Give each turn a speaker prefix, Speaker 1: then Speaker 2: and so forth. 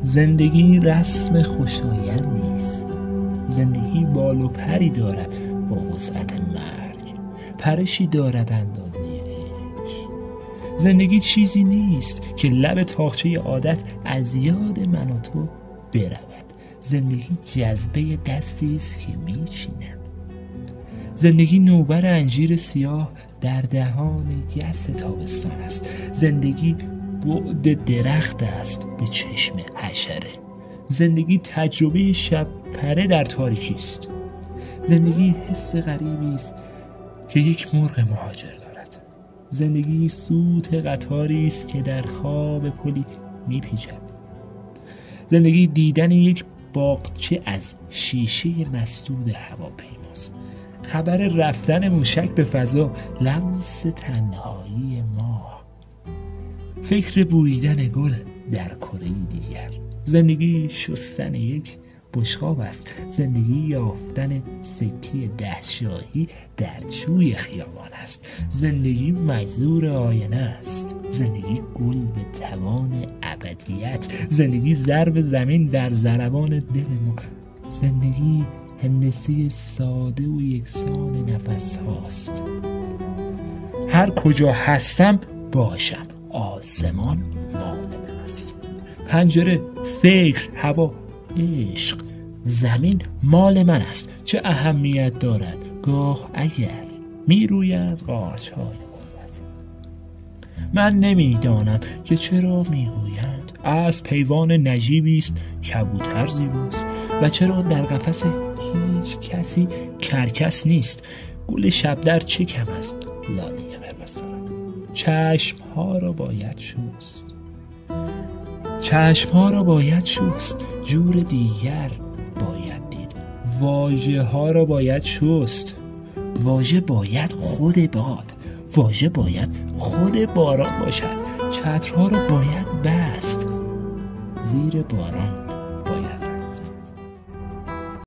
Speaker 1: زندگی رسم خوشایندی است. زندگی بال و پری دارد با وسعت مرگ، پرشی دارد اندازه عشق. زندگی چیزی نیست که لب طاقچه عادت از یاد من و تو برود. زندگی جذبه دستی است که میچینم. زندگی نوبر انجیر سیاه در دهان یأس تابستان است. زندگی بعد درخت است به چشم حشره. زندگی تجربه شب پره در تاریکی است. زندگی حس غریبی است که یک مرغ مهاجر دارد. زندگی صوت قطاری است که در خواب پلی میپیچد. زندگی دیدن یک باغچه از شیشه مسدود هواپیماست. خبر رفتن موشک به فضا، لمس تنهایی ماه، فکر بویدن گل در کره دیگر. زندگی شستن یک بشقاب است. زندگی یافتن سکه 10 شاهی در جوی خیابان است. زندگی مجذور آینه است. زندگی گل به توان ابدیت. زندگی ضرب زمین در ضربان دل ما. زندگی هندسه ساده و یکسان نفس هاست. هر کجا هستم باشم، آسمان مال من است. پنجره، فکر، هوا، عشق، زمین مال من است. چه اهمیت دارد گاه اگر میروید قارچ‌های غربت. من نمیدانم که چرا میگویند از پیوان نجیبی است کبوتر زیباست و چرا در قفس هیچ کسی کرکس نیست. گل شبدر چه کم است لاله قرمز دارد. چشمها را باید شست، چشمها را باید شست، جور دیگر باید دید. واژه ها را باید شست، واژه باید خود باد، واژه باید خود باران باشد. چترها را باید بست، زیر باران